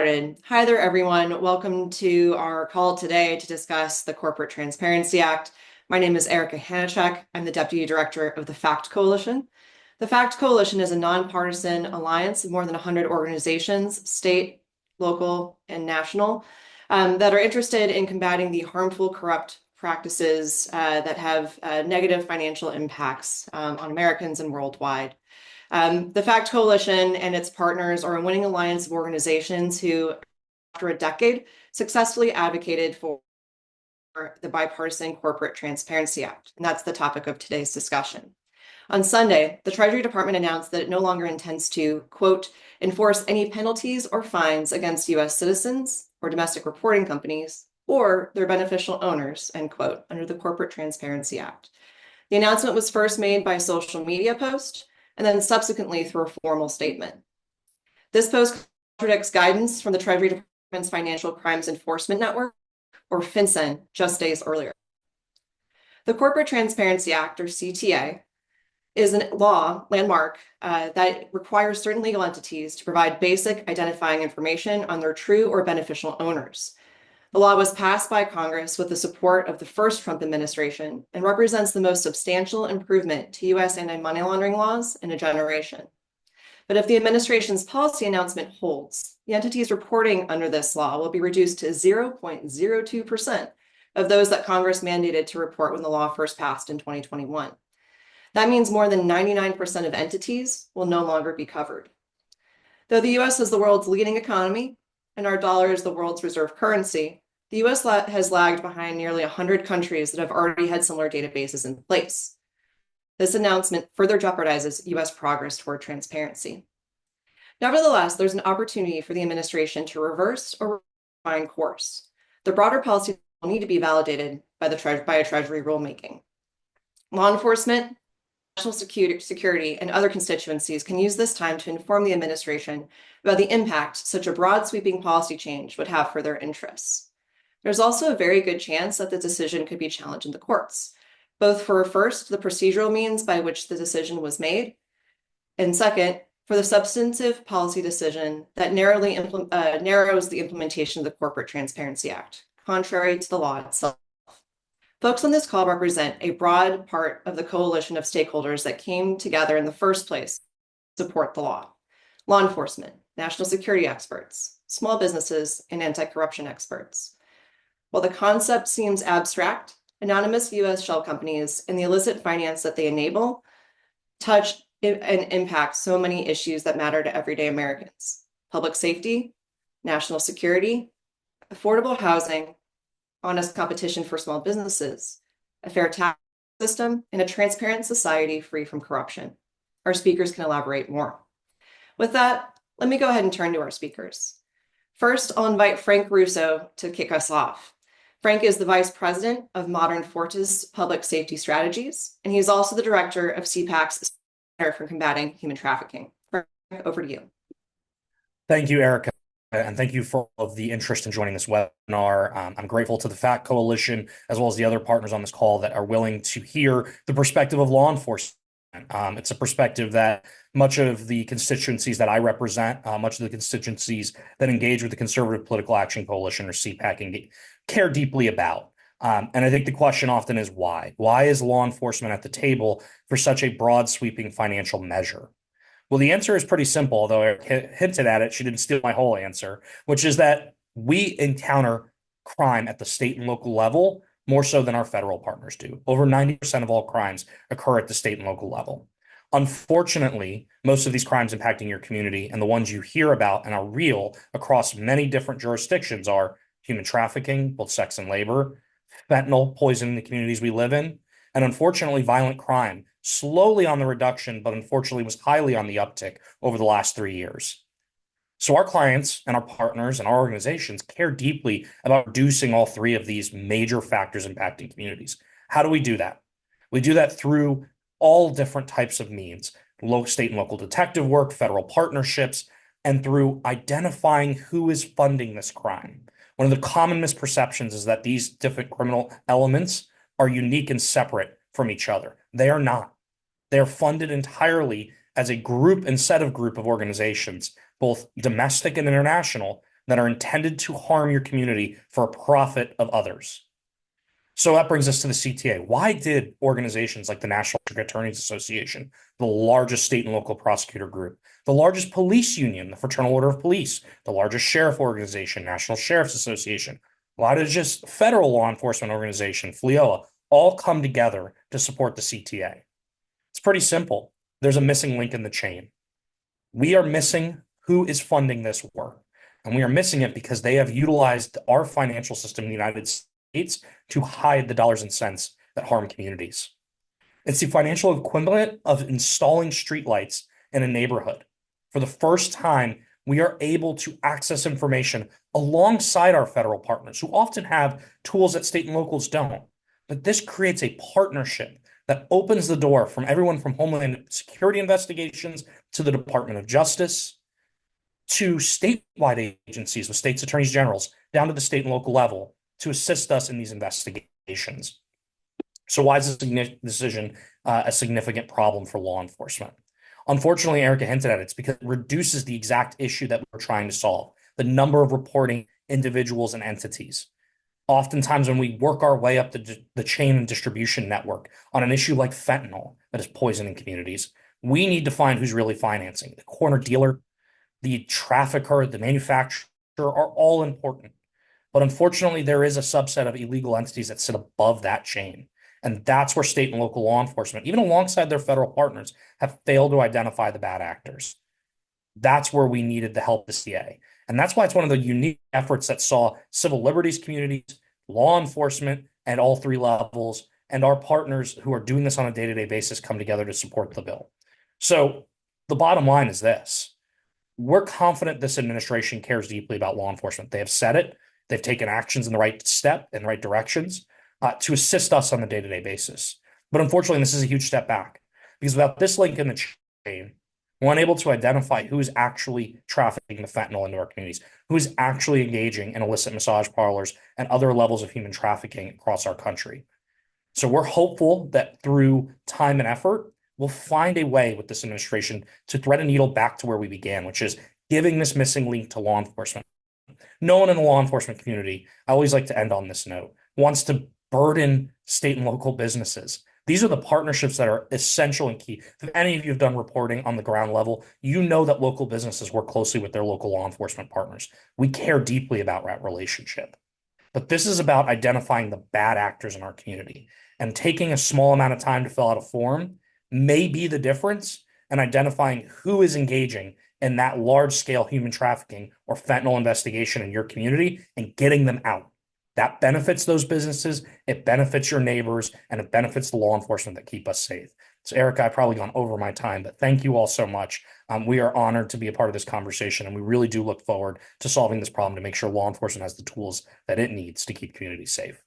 Hi there, everyone. Welcome to our call today to discuss the Corporate Transparency Act. My name is Erica Hanachek. I'm the Deputy Director of the FACT Coalition. The FACT Coalition is a nonpartisan alliance of more than 100 organizations, state, local, and national, that are interested in combating the harmful, corrupt practices that have negative financial impacts on Americans and worldwide. The FACT Coalition and its partners are a winning alliance of organizations who, after a decade, successfully advocated for the Bipartisan Corporate Transparency Act, and that's the topic of today's discussion. On Sunday, the Treasury Department announced that it no longer intends to, quote, enforce any penalties or fines against U.S. citizens or domestic reporting companies or their beneficial owners, end quote, under the Corporate Transparency Act. The announcement was first made by a social media post and then subsequently through a formal statement. This post contradicts guidance from the Treasury Department's Financial Crimes Enforcement Network, or FinCEN, just days earlier. The Corporate Transparency Act, or CTA, is a law landmark that requires certain legal entities to provide basic identifying information on their true or beneficial owners. The law was passed by Congress with the support of the first Trump administration and represents the most substantial improvement to U.S. anti-money laundering laws in a generation. But if the administration's policy announcement holds, the entities reporting under this law will be reduced to 0.02% of those that Congress mandated to report when the law first passed in 2021. That means more than 99% of entities will no longer be covered. Though the U.S. is the world's leading economy and our dollar is the world's reserve currency, the U.S. has lagged behind nearly 100 countries that have already had similar databases in place. This announcement further jeopardizes U.S. progress toward transparency. Nevertheless, there's an opportunity for the administration to reverse or refine course. The broader policy will need to be validated by a Treasury rulemaking. Law enforcement, national security, and other constituencies can use this time to inform the administration about the impact such a broad sweeping policy change would have for their interests. There's also a very good chance that the decision could be challenged in the courts, both for first, the procedural means by which the decision was made, and second, for the substantive policy decision that narrows the implementation of the Corporate Transparency Act, contrary to the law itself. Folks on this call represent a broad part of the coalition of stakeholders that came together in the first place to support the law. Law enforcement, national security experts, small businesses, and anti-corruption experts. While the concept seems abstract, anonymous U.S. shell companies and the illicit finance that they enable touch and impact so many issues that matter to everyday Americans: public safety, national security, affordable housing, honest competition for small businesses, a fair tax system, and a transparent society free from corruption. Our speakers can elaborate more. With that, let me go ahead and turn to our speakers. First, I'll invite Frank Russo to kick us off. Frank is the Vice President of Modern Fortis Public Safety Strategies, and he's also the Director of CPAC's Center for Combating Human Trafficking. Frank, over to you. Thank you, Erica, and thank you for all of the interest in joining this webinar. I'm grateful to the FACT Coalition, as well as the other partners on this call that are willing to hear the perspective of law enforcement. It's a perspective that much of the constituencies that I represent, much of the constituencies that engage with the Conservative Political Action Coalition, or CPAC, care deeply about. And I think the question often is why? Why is law enforcement at the table for such a broad, sweeping financial measure? Well, the answer is pretty simple, although I hinted at it. She didn't steal my whole answer, which is that we encounter crime at the state and local level more so than our federal partners do. Over 90% of all crimes occur at the state and local level. Unfortunately, most of these crimes impacting your community and the ones you hear about and are real across many different jurisdictions are human trafficking, both sex and labor, fentanyl poisoning the communities we live in, and unfortunately, violent crime, slowly on the reduction, but unfortunately was highly on the uptick over the last 3 years. So our clients and our partners and our organizations care deeply about reducing all three of these major factors impacting communities. How do we do that? We do that through all different types of means: local, state and local detective work, federal partnerships, and through identifying who is funding this crime. One of the common misperceptions is that these different criminal elements are unique and separate from each other. They are not. They are funded entirely as a group and set of group of organizations, both domestic and international, that are intended to harm your community for a profit of others. So that brings us to the CTA. Why did organizations like the National District Attorneys Association, the largest state and local prosecutor group, the largest police union, the Fraternal Order of Police, the largest sheriff organization, National Sheriff's Association, why did just federal law enforcement organization, FLEOA, all come together to support the CTA? It's pretty simple. There's a missing link in the chain. We are missing who is funding this work. And we are missing it because they have utilized our financial system in the United States to hide the dollars and cents that harm communities. It's the financial equivalent of installing streetlights in a neighborhood. For the first time, we are able to access information alongside our federal partners who often have tools that state and locals don't. But this creates a partnership that opens the door from everyone from Homeland Security investigations to the Department of Justice to statewide agencies with states attorneys generals down to the state and local level to assist us in these investigations. So why is this decision a significant problem for law enforcement? Unfortunately, Erica hinted at it. It's because it reduces the exact issue that we're trying to solve, the number of reporting individuals and entities. Oftentimes, when we work our way up the chain and distribution network on an issue like fentanyl that is poisoning communities, we need to find who's really financing. The corner dealer, the trafficker, the manufacturer are all important. But unfortunately, there is a subset of illegal entities that sit above that chain. And that's where state and local law enforcement, even alongside their federal partners, have failed to identify the bad actors. That's where we needed the help of the CA. And that's why it's one of the unique efforts that saw civil liberties communities, law enforcement, and all three levels, and our partners who are doing this on a day-to-day basis come together to support the bill. So the bottom line is this. We're confident this administration cares deeply about law enforcement. They have said it. They've taken actions in the right step, in the right directions to assist us on a day-to-day basis. But unfortunately, this is a huge step back because without this link in the chain, we're unable to identify who is actually trafficking the fentanyl into our communities, who is actually engaging in illicit massage parlors and other levels of human trafficking across our country. So we're hopeful that through time and effort, we'll find a way with this administration to thread a needle back to where we began, which is giving this missing link to law enforcement. No one in the law enforcement community, I always like to end on this note, wants to burden state and local businesses. These are the partnerships that are essential and key. If any of you have done reporting on the ground level, you know that local businesses work closely with their local law enforcement partners. We care deeply about that relationship. But this is about identifying the bad actors in our community. And taking a small amount of time to fill out a form may be the difference in identifying who is engaging in that large scale human trafficking or fentanyl investigation in your community and getting them out. That benefits those businesses, it benefits your neighbors, and it benefits the law enforcement that keep us safe. So, Erica, I've probably gone over my time, but thank you all so much. We are honored to be a part of this conversation, and we really do look forward to solving this problem to make sure law enforcement has the tools that it needs to keep communities safe.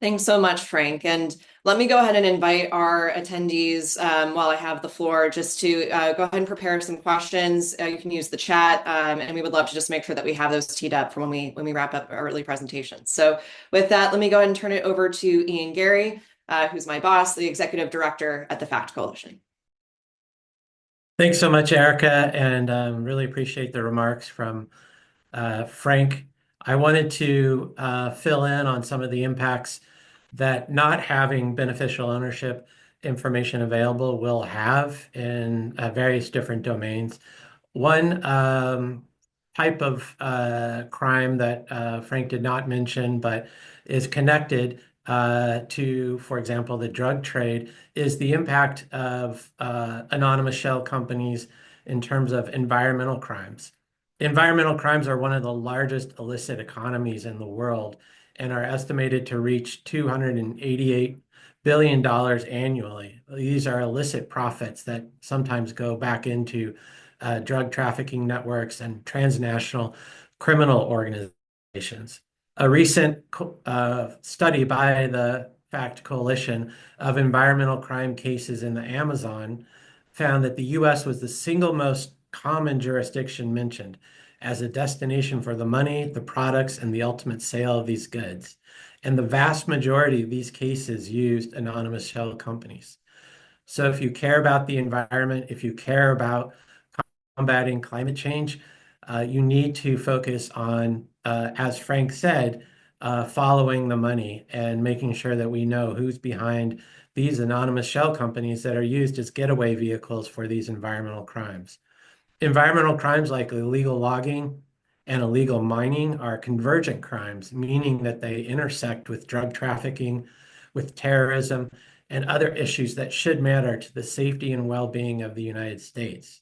Thanks so much, Frank. And let me go ahead and invite our attendees while I have the floor just to go ahead and prepare some questions. You can use the chat, and we would love to just make sure that we have those teed up for when we wrap up our early presentation. So with that, let me go ahead and turn it over to Ian Gary, who's my boss, the Executive Director at the FACT Coalition. Thanks so much, Erica, and really appreciate the remarks from Frank. I wanted to fill in on some of the impacts that not having beneficial ownership information available will have in various different domains. One type of crime that Frank did not mention, but is connected to, for example, the drug trade, is the impact of anonymous shell companies in terms of environmental crimes. Environmental crimes are one of the largest illicit economies in the world and are estimated to reach $288 billion annually. These are illicit profits that sometimes go back into drug trafficking networks and transnational criminal organizations. A recent study by the FACT Coalition of environmental crime cases in the Amazon found that the U.S. was the single most common jurisdiction mentioned as a destination for the money, the products, and the ultimate sale of these goods. And the vast majority of these cases used anonymous shell companies. So if you care about the environment, if you care about combating climate change, you need to focus on, as Frank said, following the money and making sure that we know who's behind these anonymous shell companies that are used as getaway vehicles for these environmental crimes. Environmental crimes like illegal logging and illegal mining are convergent crimes, meaning that they intersect with drug trafficking, with terrorism, and other issues that should matter to the safety and well-being of the United States.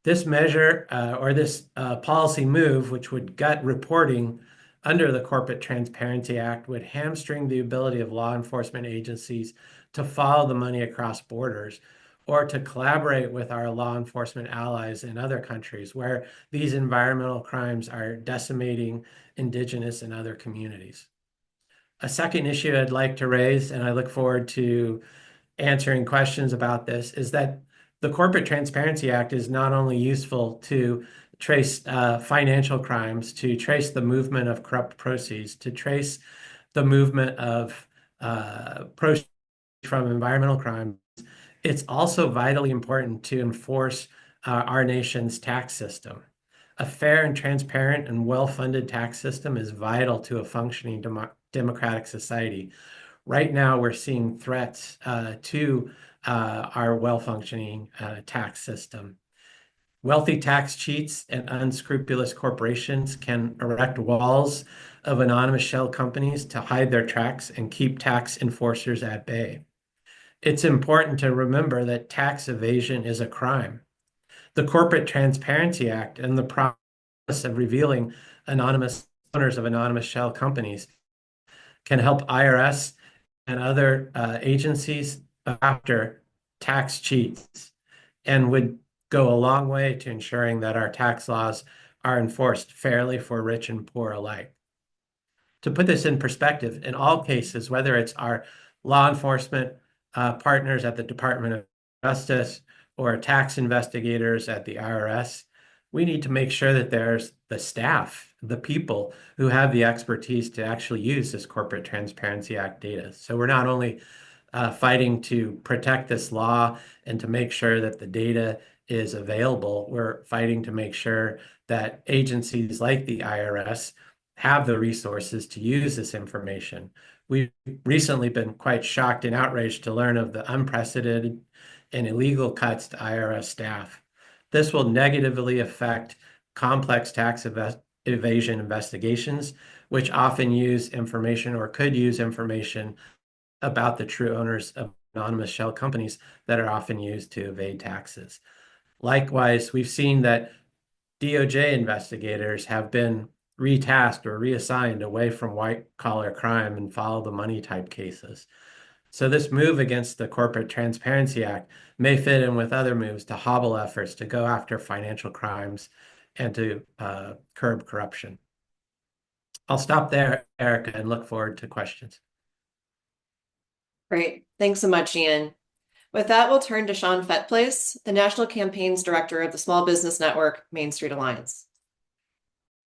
This measure or this policy move, which would gut reporting under the Corporate Transparency Act, would hamstring the ability of law enforcement agencies to follow the money across borders or to collaborate with our law enforcement allies in other countries where these environmental crimes are decimating indigenous and other communities. A second issue I'd like to raise, and I look forward to answering questions about this, is that the Corporate Transparency Act is not only useful to trace financial crimes, to trace the movement of corrupt proceeds, to trace the movement of proceeds from environmental crimes, it's also vitally important to enforce our nation's tax system. A fair and transparent and well-funded tax system is vital to a functioning democratic society. Right now, we're seeing threats to our well-functioning tax system. Wealthy tax cheats and unscrupulous corporations can erect walls of anonymous shell companies to hide their tracks and keep tax enforcers at bay. It's important to remember that tax evasion is a crime. The Corporate Transparency Act and the process of revealing anonymous owners of anonymous shell companies can help IRS and other agencies after tax cheats and would go a long way to ensuring that our tax laws are enforced fairly for rich and poor alike. To put this in perspective, in all cases, whether it's our law enforcement partners at the Department of Justice or tax investigators at the IRS, we need to make sure that there's the staff, the people who have the expertise to actually use this Corporate Transparency Act data. So we're not only fighting to protect this law and to make sure that the data is available, we're fighting to make sure that agencies like the IRS have the resources to use this information. We've recently been quite shocked and outraged to learn of the unprecedented and illegal cuts to IRS staff. This will negatively affect complex tax evasion investigations, which often use information or could use information about the true owners of anonymous shell companies that are often used to evade taxes. Likewise, we've seen that DOJ investigators have been retasked or reassigned away from white-collar crime and follow the money type cases. So this move against the Corporate Transparency Act may fit in with other moves to hobble efforts to go after financial crimes and to curb corruption. I'll stop there, Erica, and look forward to questions. Great. Thanks so much, Ian. With that, we'll turn to Sean Fettplace, the National Campaigns Director of the Small Business Network Main Street Alliance.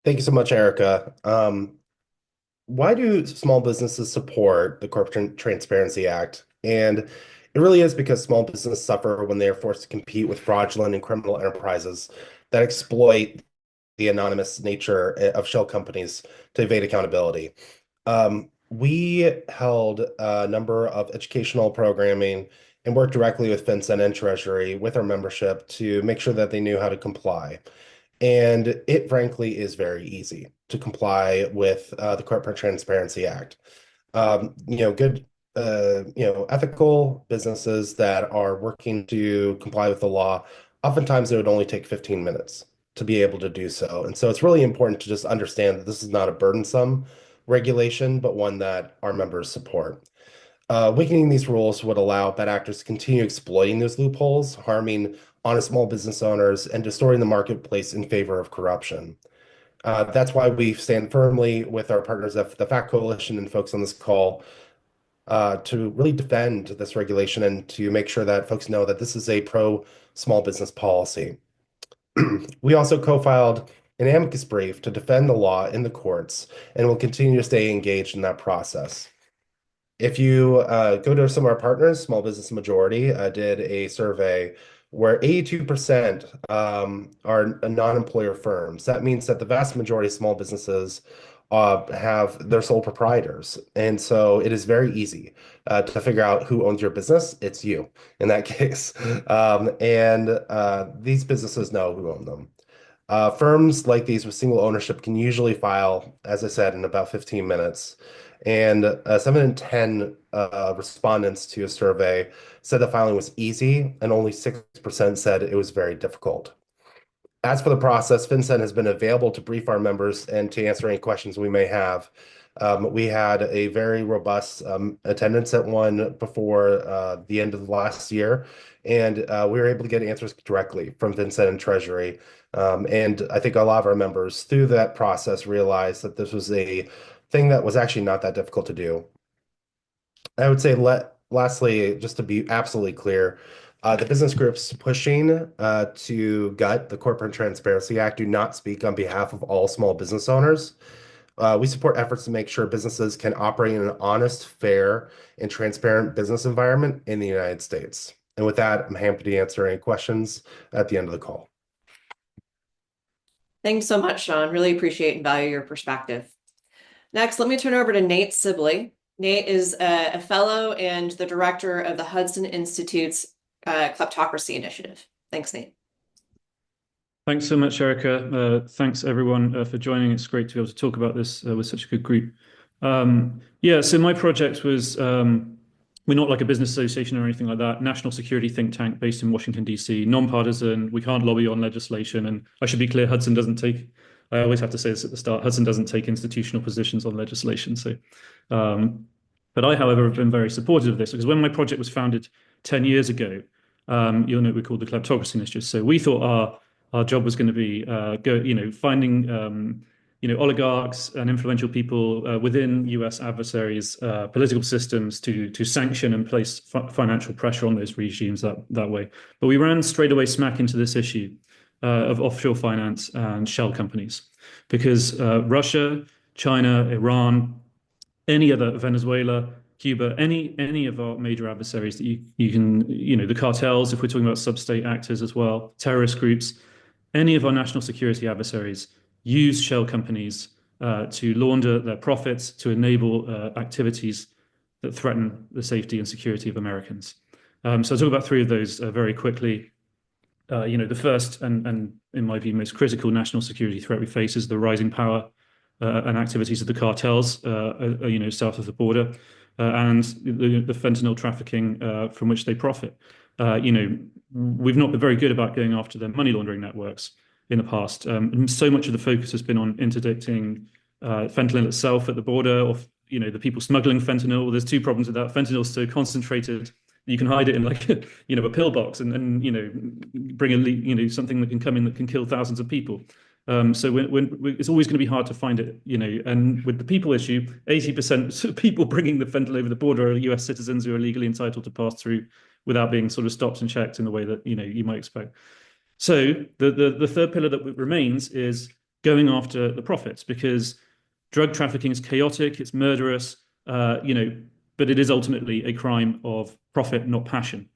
Thank you so much, Erica. Why do small businesses support the Corporate Transparency Act? And it really is because small businesses suffer when they are forced to compete with fraudulent and criminal enterprises that exploit the anonymous nature of shell companies to evade accountability. We held a number of educational programming and worked directly with FinCEN and Treasury with our membership to make sure that they knew how to comply. And it frankly is very easy to comply with the Corporate Transparency Act. Good, ethical businesses that are working to comply with the law, oftentimes it would only take 15 minutes to be able to do so. And so it's really important to just understand that this is not a burdensome regulation, but one that our members support. Weakening these rules would allow bad actors to continue exploiting those loopholes, harming honest small business owners, and distorting the marketplace in favor of corruption. That's why we stand firmly with our partners at the FACT Coalition and folks on this call to really defend this regulation and to make sure that folks know that this is a pro-small business policy. We also co-filed an amicus brief to defend the law in the courts and will continue to stay engaged in that process. If you go to some of our partners, Small Business Majority did a survey where 82% are non-employer firms. That means that the vast majority of small businesses have their sole proprietors. And so it is very easy to figure out who owns your business. It's you in that case. And these businesses know who own them. Firms like these with single ownership can usually file, as I said, in about 15 minutes. And 7 in 10 respondents to a survey said the filing was easy, and only 6% said it was very difficult. As for the process, FinCEN has been available to brief our members and to answer any questions we may have. We had a very robust attendance at one before the end of the last year, and we were able to get answers directly from FinCEN and Treasury. And I think a lot of our members through that process realized that this was a thing that was actually not that difficult to do. I would say lastly, just to be absolutely clear, the business groups pushing to gut the Corporate Transparency Act do not speak on behalf of all small business owners. We support efforts to make sure businesses can operate in an honest, fair, and transparent business environment in the United States. And with that, I'm happy to answer any questions at the end of the call. Thanks so much, Sean. Really appreciate and value your perspective. Next, let me turn over to Nate Sibley. Nate is a fellow and the director of the Hudson Institute's Kleptocracy Initiative. Thanks, Nate. Thanks so much, Erica. Thanks, everyone, for joining. It's great to be able to talk about this with such a good group. Yeah, so my project was, we're not like a business association or anything like that, national security think tank based in Washington, D.C., nonpartisan. We can't lobby on legislation. And I should be clear, Hudson doesn't take, I always have to say this at the start, Hudson doesn't take institutional positions on legislation. So, but I, however, have been very supportive of this because when my project was founded 10 years ago, you'll know we're called the Kleptocracy Initiative. So we thought our job was going to be finding oligarchs and influential people within U.S. adversaries, political systems to sanction and place financial pressure on those regimes that way. But we ran straight away smack into this issue of offshore finance and shell companies because Russia, China, Iran, any other, Venezuela, Cuba, any of our major adversaries that you can, the cartels, if we're talking about sub-state actors as well, terrorist groups, any of our national security adversaries use shell companies to launder their profits, to enable activities that threaten the safety and security of Americans. So I'll talk about three of those very quickly. The first and in my view most critical national security threat we face is the rising power and activities of the cartels, south of the border, and the fentanyl trafficking from which they profit. We've not been very good about going after their money laundering networks in the past. And so much of the focus has been on interdicting fentanyl itself at the border, or the people smuggling fentanyl. Well, there's two problems with that. Fentanyl is so concentrated you can hide it in like a pillbox and bring something that can come in that can kill thousands of people. So when it's always going to be hard to find it, and with the people issue, 80% of people bringing the fentanyl over the border are US citizens who are legally entitled to pass through without being sort of stopped and checked in the way that, you might expect. So the third pillar that remains is going after the profits, because drug trafficking is chaotic, it's murderous, but it is ultimately a crime of profit, not passion.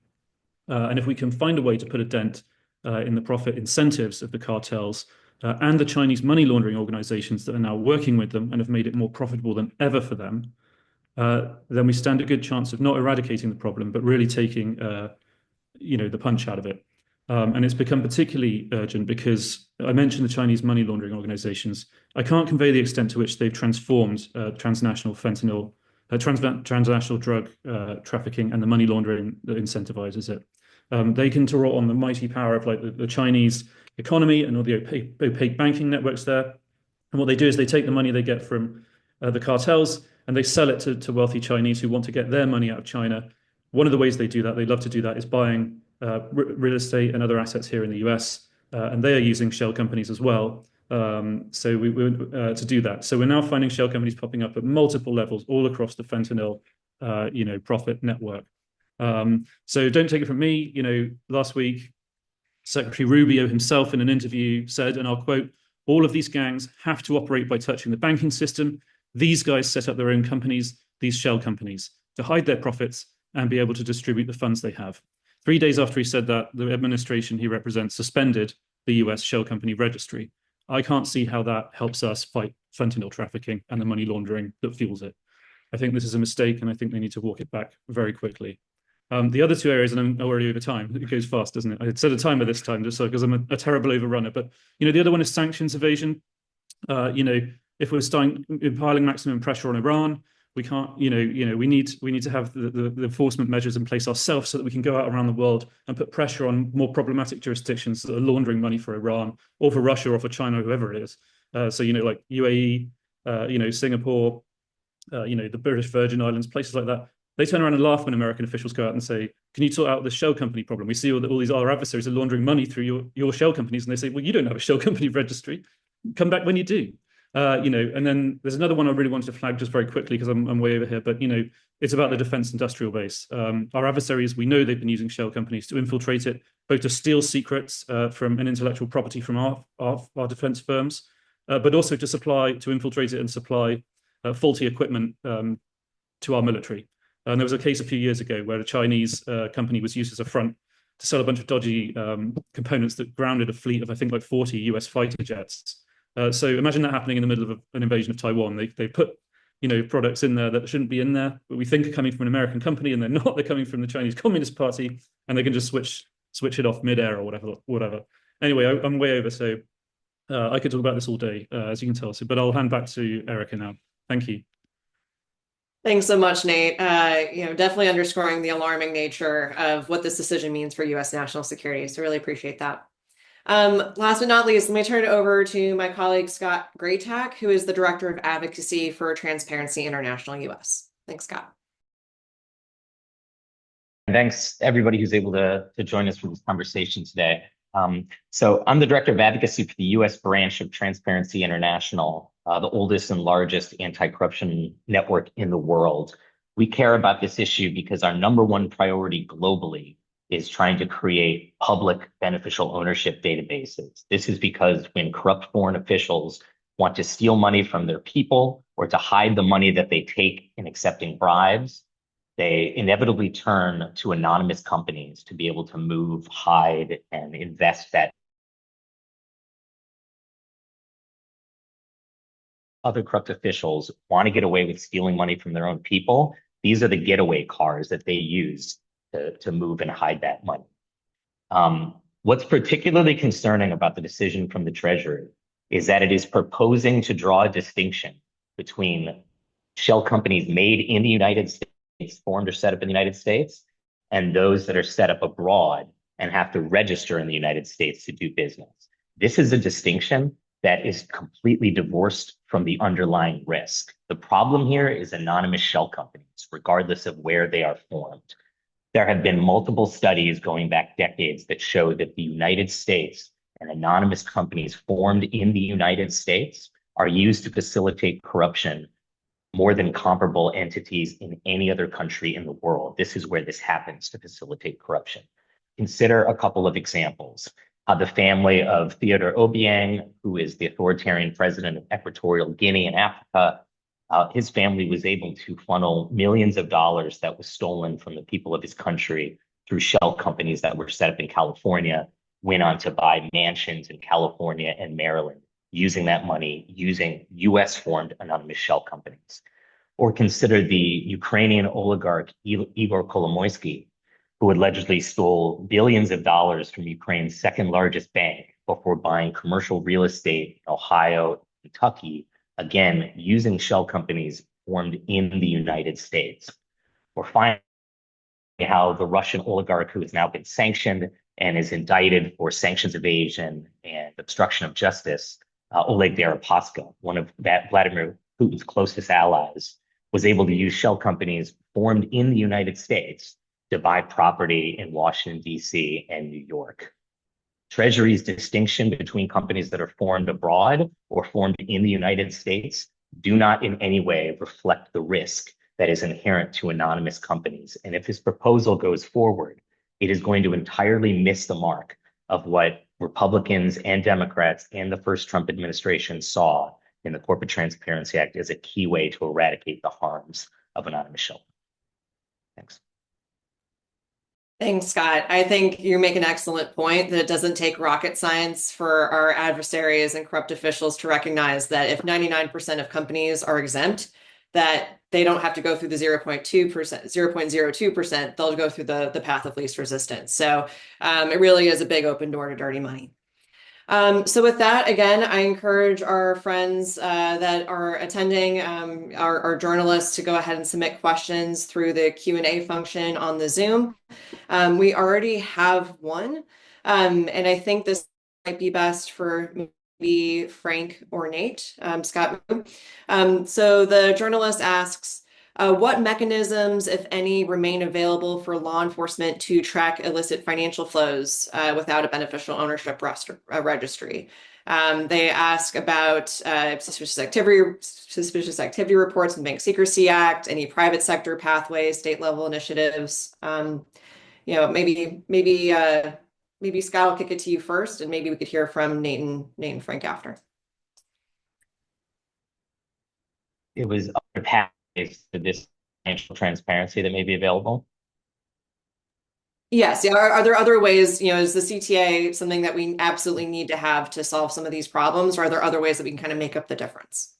And if we can find a way to put a dent in the profit incentives of the cartels, and the Chinese money laundering organizations that are now working with them and have made it more profitable than ever for them, then we stand a good chance of not eradicating the problem, but really taking, the punch out of it. And it's become particularly urgent because I mentioned the Chinese money laundering organizations. I can't convey the extent to which they've transformed transnational fentanyl, transnational drug trafficking and the money laundering that incentivizes it. They can draw on the mighty power of like the Chinese economy and all the opaque banking networks there. And what they do is they take the money they get from the cartels and they sell it to wealthy Chinese who want to get their money out of China. One of the ways they do that, they love to do that, is buying real estate and other assets here in the US. And they are using shell companies as well. So we to do that. So we're now finding shell companies popping up at multiple levels all across the fentanyl, profit network. So don't take it from me. Last week, Secretary Rubio himself in an interview said, and I'll quote, "All of these gangs have to operate by touching the banking system. These guys set up their own companies, these shell companies, to hide their profits and be able to distribute the funds they have." 3 days after he said that, the administration he represents suspended the US shell company registry. I can't see how that helps us fight fentanyl trafficking and the money laundering that fuels it. I think this is a mistake, and I think they need to walk it back very quickly. The other two areas, and I'm already over time, it goes fast, doesn't it? I had set a timer this time just so because I'm a terrible overrunner. But the other one is sanctions evasion. If we're starting piling maximum pressure on Iran, we can't. We need to have the enforcement measures in place ourselves so that we can go out around the world and put pressure on more problematic jurisdictions that are laundering money for Iran or for Russia or for China, whoever it is. Like UAE, Singapore, the British Virgin Islands, places like that. They turn around and laugh when American officials go out and say, "Can you sort out the shell company problem? We see all these other adversaries are laundering money through your shell companies." And they say, "Well, you don't have a shell company registry. Come back when you do." And then there's another one I really wanted to flag just very quickly because I'm way over here. But it's about the defense industrial base. Our adversaries, we know they've been using shell companies to infiltrate it, both to steal secrets from an intellectual property from our defense firms, but also to infiltrate it and supply faulty equipment to our military. And there was a case a few years ago where a Chinese company was used as a front to sell a bunch of dodgy components that grounded a fleet of, I think, like 40 US fighter jets. So imagine that happening in the middle of an invasion of Taiwan. They put products in there that shouldn't be in there, but we think are coming from an American company, and they're not. They're coming from the Chinese Communist Party, and they can just switch it off mid-air or whatever. Anyway, I'm way over, so I could talk about this all day, as you can tell. But I'll hand back to Erica now. Thank you. Thanks so much, Nate. Definitely underscoring the alarming nature of what this decision means for U.S. national security. So really appreciate that. Last but not least, let me turn it over to my colleague, Scott Graytack, who is the Director of Advocacy for Transparency International US. Thanks, Scott. Thanks everybody who's able to join us for this conversation today. So I'm the Director of Advocacy for the US branch of Transparency International, the oldest and largest anti-corruption network in the world. We care about this issue because our number one priority globally is trying to create public beneficial ownership databases. This is because when corrupt foreign officials want to steal money from their people or to hide the money that they take in accepting bribes, they inevitably turn to anonymous companies to be able to move, hide, and invest that. Other corrupt officials want to get away with stealing money from their own people. These are the getaway cars that they use to move and hide that money. What's particularly concerning about the decision from the Treasury is that it is proposing to draw a distinction between shell companies made in the United States, formed or set up in the United States, and those that are set up abroad and have to register in the United States to do business. This is a distinction that is completely divorced from the underlying risk. The problem here is anonymous shell companies, regardless of where they are formed. There have been multiple studies going back decades that show that the United States and anonymous companies formed in the United States are used to facilitate corruption more than comparable entities in any other country in the world. This is where this happens to facilitate corruption. Consider a couple of examples. The family of Theodore Obiang, who is the authoritarian president of Equatorial Guinea in Africa, his family was able to funnel millions of dollars that was stolen from the people of his country through shell companies that were set up in California, went on to buy mansions in California and Maryland, using that money, using US-formed anonymous shell companies. Or consider the Ukrainian oligarch Igor Kolomoisky, who allegedly stole billions of dollars from Ukraine's second largest bank before buying commercial real estate in Ohio, Kentucky, again, using shell companies formed in the United States. Or finally, how the Russian oligarch who has now been sanctioned and is indicted for sanctions evasion and obstruction of justice, Oleg Deripaska, one of Vladimir Putin's closest allies, was able to use shell companies formed in the United States to buy property in Washington, D.C. and New York. Treasury's distinction between companies that are formed abroad or formed in the United States do not in any way reflect the risk that is inherent to anonymous companies. And if this proposal goes forward, it is going to entirely miss the mark of what Republicans and Democrats and the first Trump administration saw in the Corporate Transparency Act as a key way to eradicate the harms of anonymous shell. Thanks. Thanks, Scott. I think you make an excellent point that it doesn't take rocket science for our adversaries and corrupt officials to recognize that if 99% of companies are exempt, that they don't have to go through the 0.2%, 0.02%, they'll go through the path of least resistance. So it really is a big open door to dirty money. So with that, again, I encourage our friends that are attending, our journalists, to go ahead and submit questions through the Q&A function on the Zoom. We already have one, and I think this might be best for maybe Frank or Nate. Scott. So the journalist asks, what mechanisms, if any, remain available for law enforcement to track illicit financial flows without a beneficial ownership registry? They ask about suspicious activity reports in Bank Secrecy Act, any private sector pathways, state level initiatives. Maybe Scott will kick it to you first, and maybe we could hear from Nate and Frank after. It was other pathways to this financial transparency that may be available. Yes. Yeah. Are there other ways, is the CTA something that we absolutely need to have to solve some of these problems, or are there other ways that we can kind of make up the difference?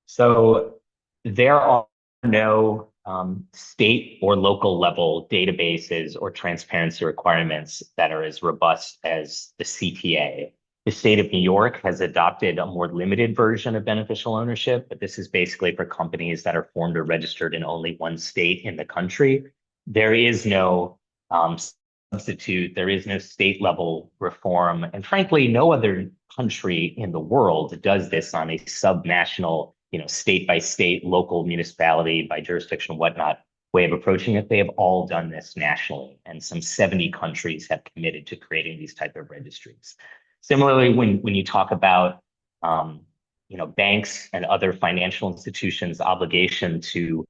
So there are no state or local level databases or transparency requirements that are as robust as the CTA. The state of New York has adopted a more limited version of beneficial ownership, but this is basically for companies that are formed or registered in only one state in the country. There is no substitute, there is no state level reform, and frankly, no other country in the world does this on a subnational, state by state, local municipality by jurisdiction, whatnot, way of approaching it. They have all done this nationally, and some 70 countries have committed to creating these type of registries. Similarly, when you talk about banks and other financial institutions' obligation to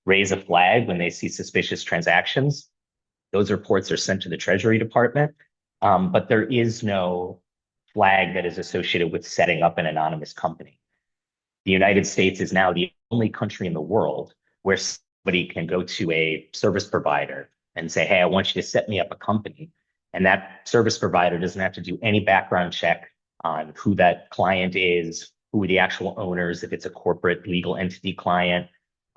raise a flag when they see suspicious transactions, those reports are sent to the Treasury Department, but there is no flag that is associated with setting up an anonymous company. The United States is now the only country in the world where somebody can go to a service provider and say, hey, I want you to set me up a company. And that service provider doesn't have to do any background check on who that client is, who are the actual owners, if it's a corporate legal entity client,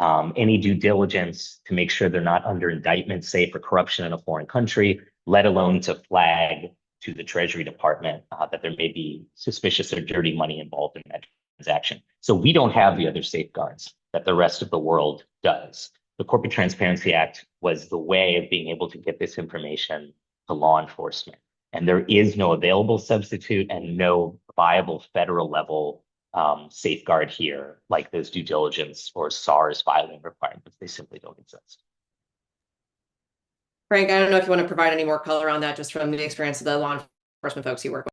any due diligence to make sure they're not under indictment, say for corruption in a foreign country, let alone to flag to the Treasury Department that there may be suspicious or dirty money involved in that transaction. So we don't have the other safeguards that the rest of the world does. The Corporate Transparency Act was the way of being able to get this information to law enforcement. And there is no available substitute and no viable federal level safeguard here, like those due diligence or SARS filing requirements. They simply don't exist. Frank, I don't know if you want to provide any more color on that, just from the experience of the law enforcement folks you work with.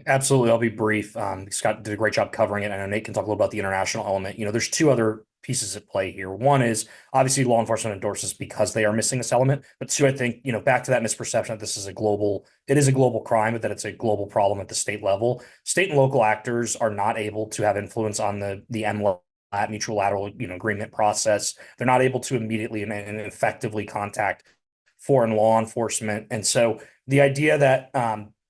Absolutely. I'll be brief. Scott did a great job covering it. I know Nate can talk a little about the international element. There's two other pieces at play here. One is obviously law enforcement endorses because they are missing this element. But two, I think, back to that misperception that this is it is a global crime, but that it's a global problem at the state level. State and local actors are not able to have influence on the MLAT, mutual lateral agreement process. They're not able to immediately and effectively contact foreign law enforcement. And so the idea that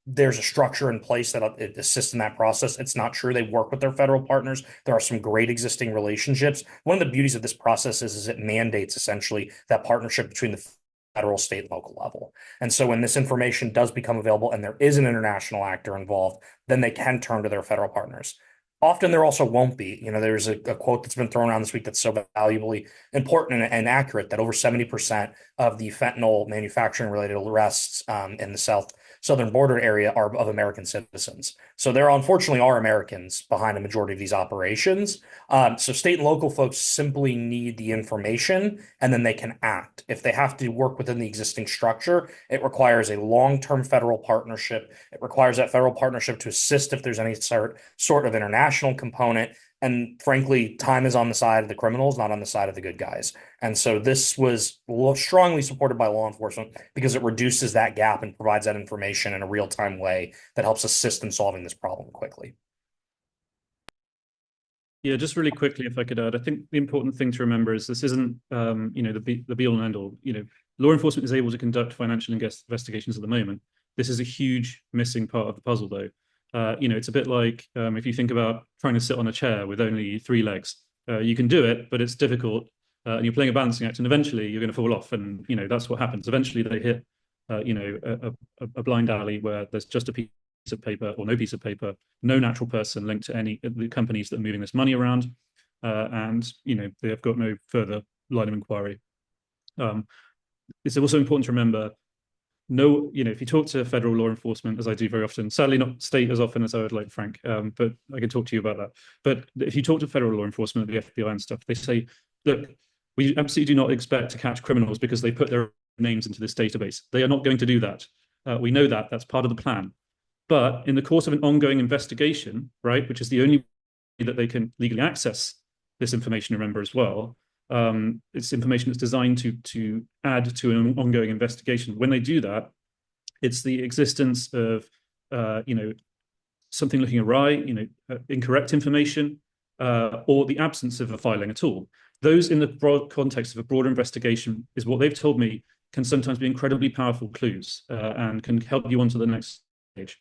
there's a structure in place that assists in that process, it's not true. They work with their federal partners. There are some great existing relationships. One of the beauties of this process is it mandates essentially that partnership between the federal, state, and local level. And so when this information does become available and there is an international actor involved, then they can turn to their federal partners. Often there also won't be. There's a quote that's been thrown around this week that's so valuably important and accurate that over 70% of the fentanyl manufacturing related arrests in the southern border area are of American citizens. So there unfortunately are Americans behind a majority of these operations. So state and local folks simply need the information and then they can act. If they have to work within the existing structure, it requires a long-term federal partnership. It requires that federal partnership to assist if there's any sort of international component. And frankly, time is on the side of the criminals, not on the side of the good guys. And so this was strongly supported by law enforcement because it reduces that gap and provides that information in a real-time way that helps assist in solving this problem quickly. Yeah, just really quickly, if I could add, I think the important thing to remember is this isn't, the be all and end all. law enforcement is able to conduct financial investigations at the moment. This is a huge missing part of the puzzle, though. It's a bit like if you think about trying to sit on a chair with only 3 legs. You can do it, but it's difficult, and you're playing a balancing act, and eventually you're going to fall off, and that's what happens. Eventually, they hit, a blind alley where there's just a piece of paper or no piece of paper, no natural person linked to any of the companies that are moving this money around, and they have got no further line of inquiry. It's also important to remember, if you talk to federal law enforcement, as I do very often, sadly not state as often as I would like, Frank, but I can talk to you about that. But if you talk to federal law enforcement, the FBI and stuff, they say, look, we absolutely do not expect to catch criminals because they put their names into this database. They are not going to do that. We know that. That's part of the plan. But in the course of an ongoing investigation, right, which is the only way that they can legally access this information, remember, as well, it's information that's designed to add to an ongoing investigation. When they do that, it's the existence of something looking awry, incorrect information, or the absence of a filing at all. Those, in the broad context of a broader investigation, is what they've told me can sometimes be incredibly powerful clues, and can help you on to the next stage.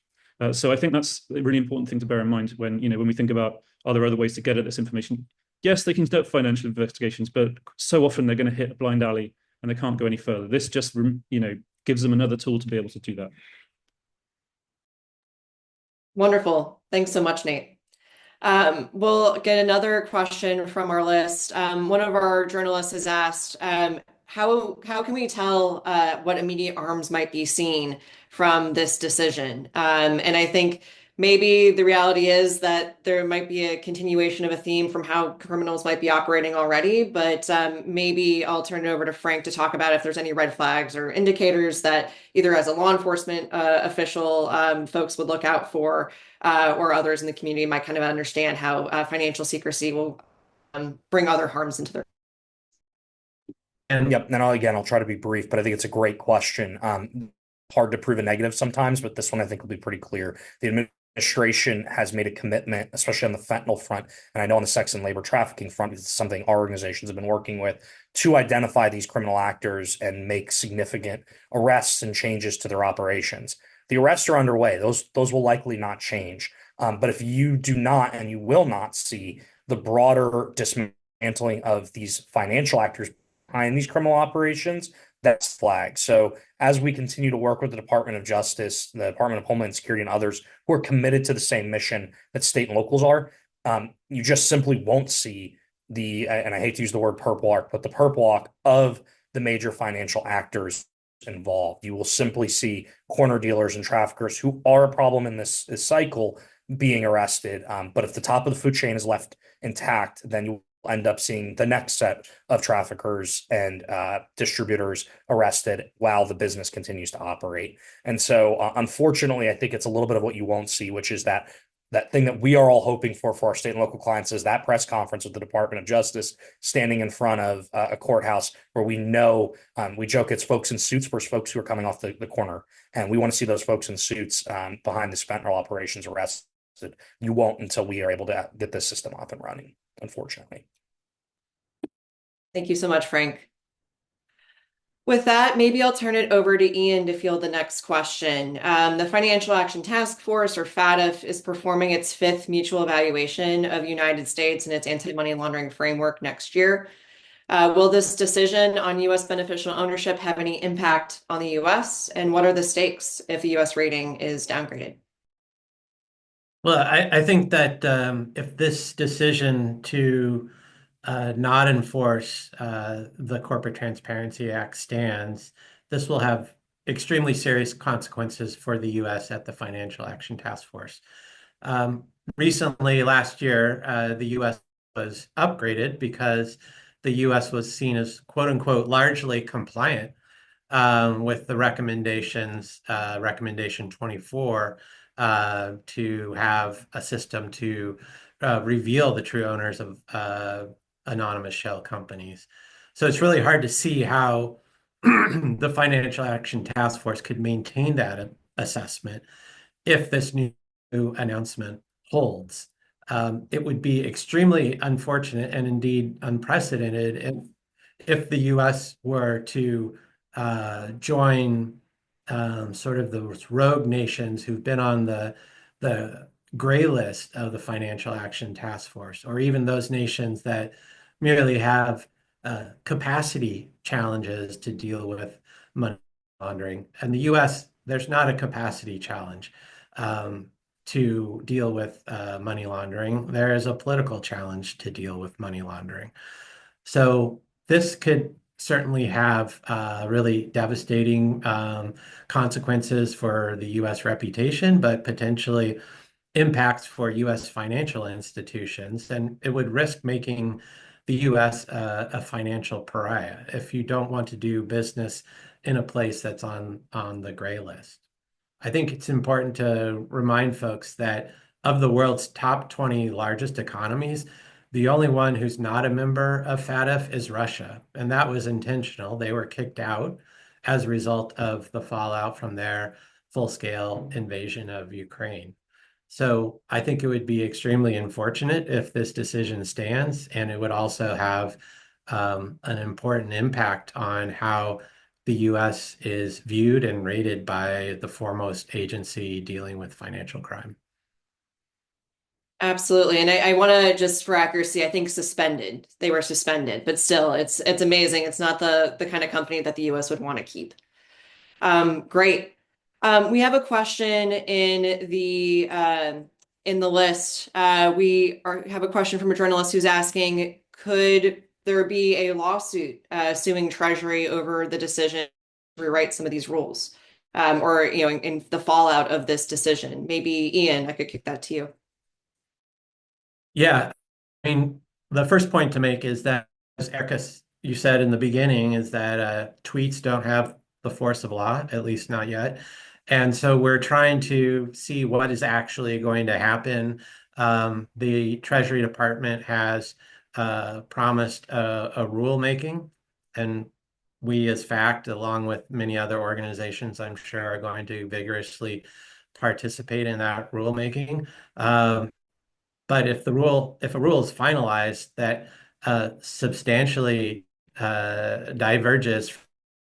So I think that's a really important thing to bear in mind when we think about, are there other ways to get at this information? Yes, they can conduct financial investigations, but so often they're going to hit a blind alley and they can't go any further. This just gives them another tool to be able to do that. Wonderful. Thanks so much, Nate. We'll get another question from our list. One of our journalists has asked, how can we tell what immediate harms might be seen from this decision? And I think maybe the reality is that there might be a continuation of a theme from how criminals might be operating already, but maybe I'll turn it over to Frank to talk about if there's any red flags or indicators that either as a law enforcement official folks would look out for, or others in the community might kind of understand how financial secrecy will bring other harms into their. Yep. And I'll try to be brief, but I think it's a great question. Hard to prove a negative sometimes, but this one I think will be pretty clear. The administration has made a commitment, especially on the fentanyl front, and I know on the sex and labor trafficking front, it's something our organizations have been working with, to identify these criminal actors and make significant arrests and changes to their operations. The arrests are underway. Those will likely not change. But if you do not, and you will not see the broader dismantling of these financial actors behind these criminal operations, that's flagged. So as we continue to work with the Department of Justice, the Department of Homeland Security, and others who are committed to the same mission that state and locals are, you just simply won't see and I hate to use the word purple arc, but the purple arc of the major financial actors involved. You will simply see corner dealers and traffickers who are a problem in this cycle being arrested. But if the top of the food chain is left intact, then you end up seeing the next set of traffickers and distributors arrested while the business continues to operate. And so, unfortunately, I think it's a little bit of what you won't see, which is that thing that we are all hoping for our state and local clients, is that press conference with the Department of Justice standing in front of a courthouse where we know, we joke it's folks in suits versus folks who are coming off the corner. And we want to see those folks in suits behind the fentanyl operations arrested. You won't until we are able to get this system up and running, unfortunately. Thank you so much, Frank. With that, maybe I'll turn it over to Ian to field the next question. The Financial Action Task Force, or FATF, is performing its 5th mutual evaluation of the United States and its anti-money laundering framework next year. Will this decision on U.S. beneficial ownership have any impact on the U.S.? And what are the stakes if the U.S. rating is downgraded? Well, I think that if this decision to not enforce the Corporate Transparency Act stands, this will have extremely serious consequences for the U.S. at the Financial Action Task Force. Recently, last year, the U.S. was upgraded because the U.S. was seen as, quote unquote, largely compliant with the recommendations, recommendation 24, to have a system to reveal the true owners of anonymous shell companies. So it's really hard to see how the Financial Action Task Force could maintain that assessment if this new announcement holds. It would be extremely unfortunate and indeed unprecedented if the U.S. were to join sort of those rogue nations who've been on the gray list of the Financial Action Task Force, or even those nations that merely have capacity challenges to deal with money laundering. And the U.S., there's not a capacity challenge to deal with money laundering. There is a political challenge to deal with money laundering. So this could certainly have really devastating consequences for the U.S. reputation, but potentially impacts for U.S. financial institutions. And it would risk making the U.S. a financial pariah if you don't want to do business in a place that's on the gray list. I think it's important to remind folks that of the world's top 20 largest economies, the only one who's not a member of FATF is Russia, and that was intentional. They were kicked out as a result of the fallout from their full-scale invasion of Ukraine. So I think it would be extremely unfortunate if this decision stands, and it would also have an important impact on how the U.S. is viewed and rated by the foremost agency dealing with financial crime. Absolutely. And I want to, just for accuracy, I think suspended. They were suspended, but still, it's amazing. It's not the kind of company that the US would want to keep. Great. We have a question in the list. Have a question from a journalist who's asking, could there be a lawsuit suing Treasury over the decision to rewrite some of these rules? Or, in the fallout of this decision? Maybe Ian, I could kick that to you. Yeah, I mean, the first point to make is that, as Erica, you said in the beginning, is that tweets don't have the force of law, at least not yet. And so we're trying to see what is actually going to happen. The Treasury Department has promised a rulemaking, and we as FACT, along with many other organizations, I'm sure, are going to vigorously participate in that rulemaking. But if a rule is finalized that substantially diverges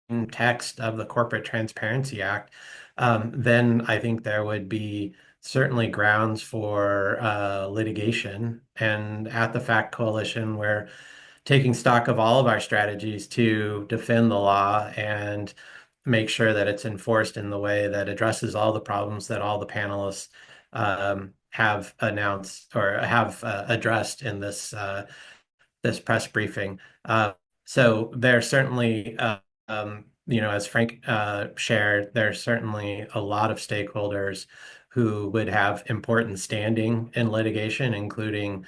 from text of the Corporate Transparency Act, then I think there would be certainly grounds for litigation. And at the FACT Coalition, we're taking stock of all of our strategies to defend the law and make sure that it's enforced in the way that addresses all the problems that all the panelists have announced or have addressed in this press briefing. So there's certainly, as Frank shared, there's certainly a lot of stakeholders who would have important standing in litigation, including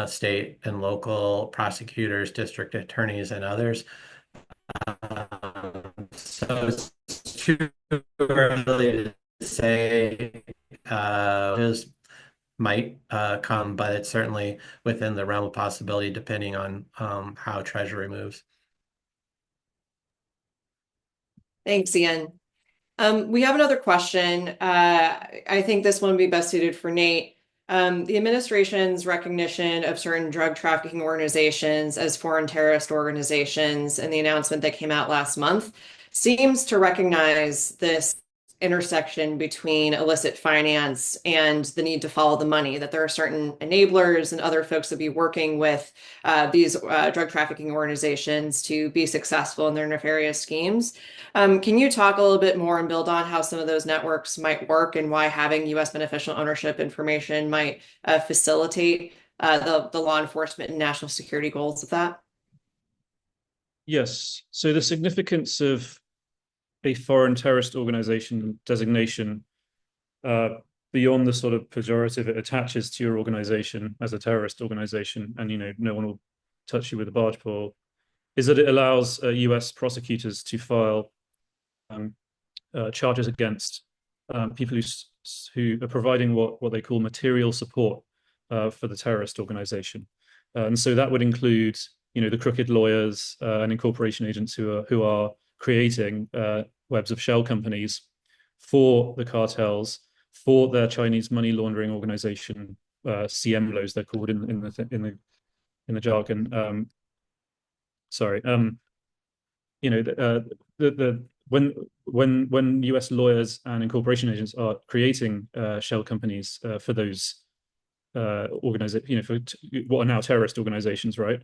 state and local prosecutors, district attorneys, and others. So it's too early to say just might come, but it's certainly within the realm of possibility depending on how Treasury moves. Thanks, Ian. We have another question. I think this one would be best suited for Nate. The administration's recognition of certain drug trafficking organizations as foreign terrorist organizations and the announcement that came out last month seems to recognize this intersection between illicit finance and the need to follow the money, that there are certain enablers and other folks that be working with these drug trafficking organizations to be successful in their nefarious schemes. Can you talk a little bit more and build on how some of those networks might work and why having U.S. beneficial ownership information might facilitate the law enforcement and national security goals of that? Yes. So the significance of a foreign terrorist organization designation, beyond the sort of pejorative it attaches to your organization as a terrorist organization, and no one will touch you with a barge pole, is that it allows US prosecutors to file charges against people who are providing what they call material support for the terrorist organization. And so that would include, the crooked lawyers and incorporation agents who are creating webs of shell companies for the cartels, for their Chinese money laundering organization, CMLOs they're called in the jargon. when US lawyers and incorporation agents are creating shell companies for those organizations, for what are now terrorist organizations, right?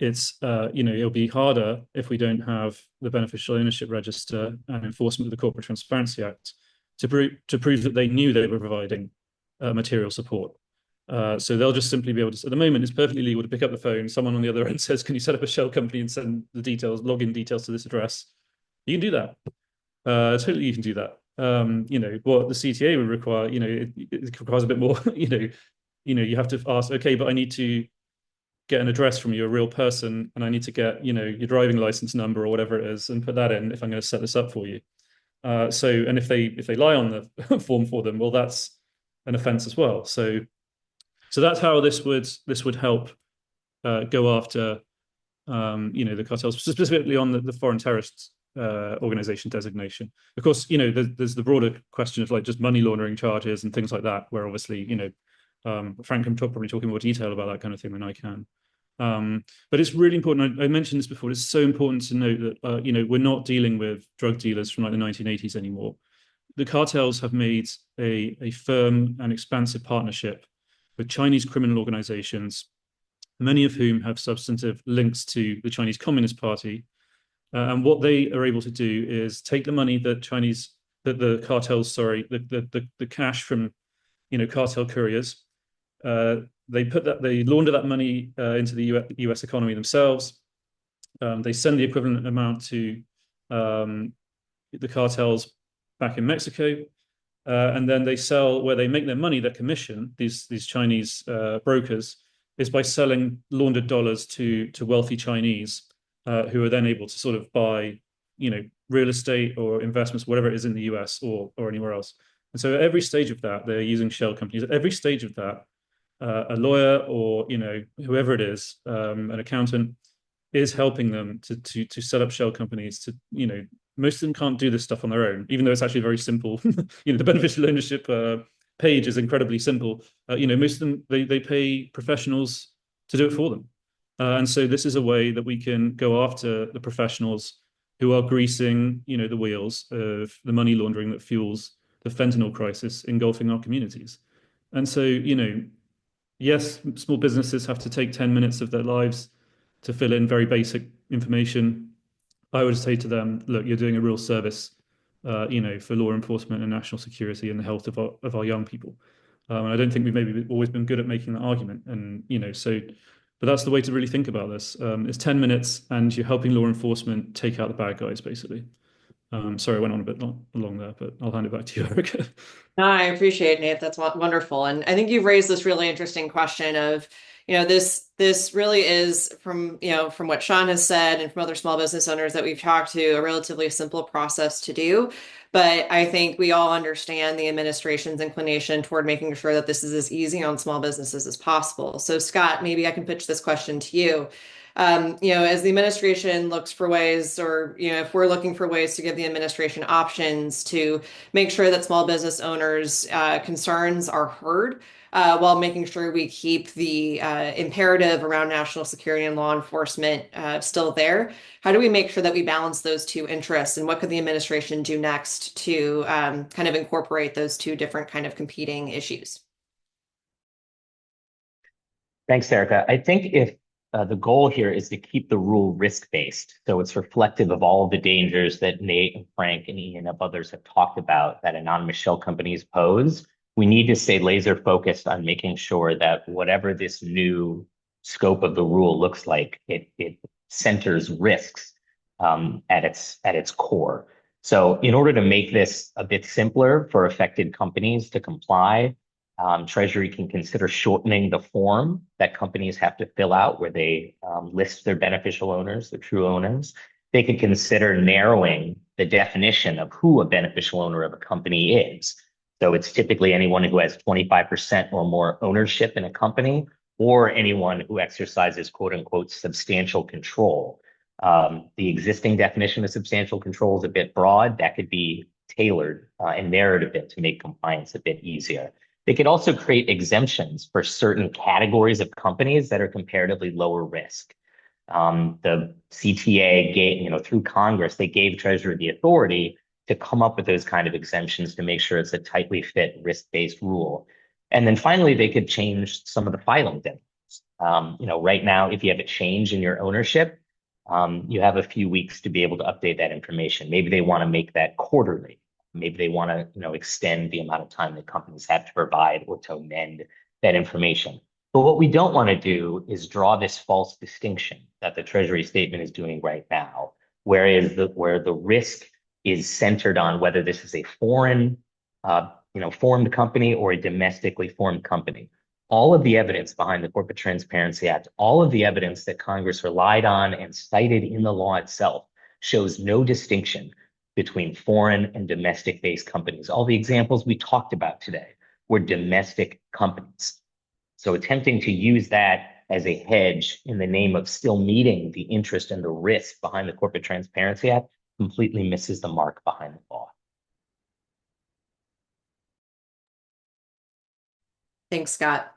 It'll be harder if we don't have the beneficial ownership register and enforcement of the Corporate Transparency Act to prove that they knew they were providing material support. So they'll just simply be able to, at the moment, it's perfectly legal to pick up the phone. Someone on the other end says, can you set up a shell company and send the details, login details to this address? You can do that. Totally, you can do that. What the CTA would require, it requires a bit more, you have to ask, okay, but I need to get an address from you, a real person, and I need to get, your driving license number or whatever it is, and put that in if I'm going to set this up for you. And if they lie on the form for them, well, that's an offense as well. So that's how this would help go after the cartels, specifically on the foreign terrorist organization designation. Of course, there's the broader question of like just money laundering charges and things like that, where obviously Frank can probably talk in more detail about that kind of thing than I can. But it's really important. I mentioned this before. It's so important to note that we're not dealing with drug dealers from like the 1980s anymore. The cartels have made a firm and expansive partnership with Chinese criminal organizations, many of whom have substantive links to the Chinese Communist Party. And what they are able to do is take the money that the cartels, the cash from cartel couriers. They launder that money into the US economy themselves. They send the equivalent amount to the cartels back in Mexico, and then they sell where they make their money. Their commission, these Chinese brokers, is by selling laundered dollars to wealthy Chinese who are then able to sort of buy real estate or investments, whatever it is in the US or anywhere else. And so at every stage of that, they're using shell companies. At every stage of that, a lawyer or whoever it is, an accountant, is helping them to set up shell companies. Most of them can't do this stuff on their own, even though it's actually very simple. The beneficial ownership page is incredibly simple. Most of them they pay professionals to do it for them, and so this is a way that we can go after the professionals who are greasing the wheels of the money laundering that fuels the fentanyl crisis engulfing our communities. And so yes, small businesses have to take 10 minutes of their lives to fill in very basic information. I would say to them, look, you're doing a real service, for law enforcement and national security and the health of our young people. And I don't think we've maybe always been good at making that argument. And, but that's the way to really think about this. It's 10 minutes and you're helping law enforcement take out the bad guys, basically. Sorry, I went on a bit long there, but I'll hand it back to you, Erica. No, I appreciate it, Nate. That's wonderful. And I think you've raised this really interesting question of, this really is from what Sean has said and from other small business owners that we've talked to, a relatively simple process to do. But I think we all understand the administration's inclination toward making sure that this is as easy on small businesses as possible. So Scott, maybe I can pitch this question to you. As the administration looks for ways, or, if we're looking for ways to give the administration options to make sure that small business owners' concerns are heard, while making sure we keep the imperative around national security and law enforcement still there, how do we make sure that we balance those two interests, and what could the administration do next to kind of incorporate those two different kind of competing issues? Thanks, Erica. I think if the goal here is to keep the rule risk-based, so it's reflective of all of the dangers that Nate and Frank and Ian and others have talked about that anonymous shell companies pose, we need to stay laser focused on making sure that whatever this new scope of the rule looks like, it centers risks at its core. So in order to make this a bit simpler for affected companies to comply, Treasury can consider shortening the form that companies have to fill out where they list their beneficial owners, the true owners. They could consider narrowing the definition of who a beneficial owner of a company is. So it's typically anyone who has 25% or more ownership in a company, or anyone who exercises quote unquote substantial control. The existing definition of substantial control is a bit broad. That could be tailored and narrowed a bit to make compliance a bit easier. They could also create exemptions for certain categories of companies that are comparatively lower risk. The CTA gave, through Congress, they gave Treasury the authority to come up with those kind of exemptions to make sure it's a tightly fit risk-based rule. And then finally, they could change some of the filing deadlines. Right now, if you have a change in your ownership, you have a few weeks to be able to update that information. Maybe they want to make that quarterly. Maybe they want to, extend the amount of time that companies have to provide or to amend that information. But what we don't want to do is draw this false distinction that the Treasury statement is doing right now, where the risk is centered on whether this is a foreign, formed company or a domestically formed company. All of the evidence behind the Corporate Transparency Act, all of the evidence that Congress relied on and cited in the law itself shows no distinction between foreign and domestic-based companies. All the examples we talked about today were domestic companies. So attempting to use that as a hedge in the name of still meeting the interest and the risk behind the Corporate Transparency Act completely misses the mark behind the law. Thanks, Scott.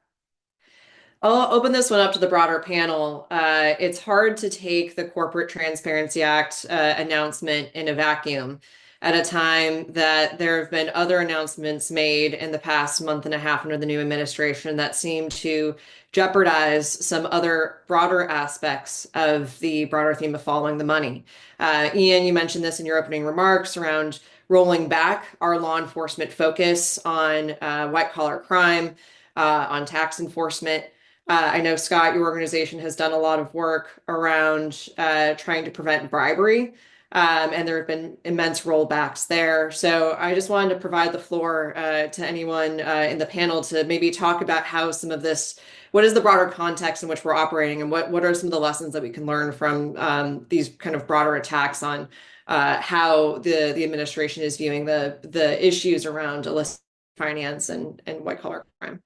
I'll open this one up to the broader panel. It's hard to take the Corporate Transparency Act announcement in a vacuum at a time that there have been other announcements made in the past month and a half under the new administration that seem to jeopardize some other broader aspects of the broader theme of following the money. Ian, you mentioned this in your opening remarks around rolling back our law enforcement focus on white-collar crime, on tax enforcement. I know, Scott, your organization has done a lot of work around trying to prevent bribery, and there have been immense rollbacks there. So I just wanted to provide the floor to anyone in the panel to maybe talk about how some of this, what is the broader context in which we're operating, and what are some of the lessons that we can learn from these kind of broader attacks on how the administration is viewing the issues around illicit finance and white-collar crime.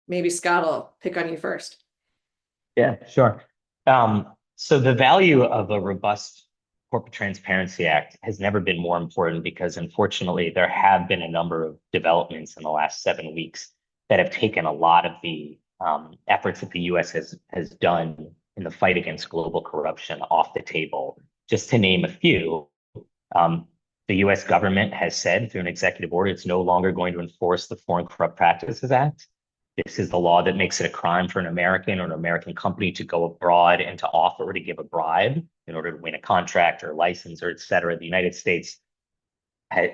Maybe Scott will pick on you first. Yeah, sure. So the value of a robust Corporate Transparency Act has never been more important because, unfortunately, there have been a number of developments in the last 7 weeks that have taken a lot of the efforts that the U.S. has done in the fight against global corruption off the table. Just to name a few, the U.S. government has said through an executive order it's no longer going to enforce the Foreign Corrupt Practices Act. This is the law that makes it a crime for an American or an American company to go abroad and to offer or to give a bribe in order to win a contract or a license or et cetera. The United States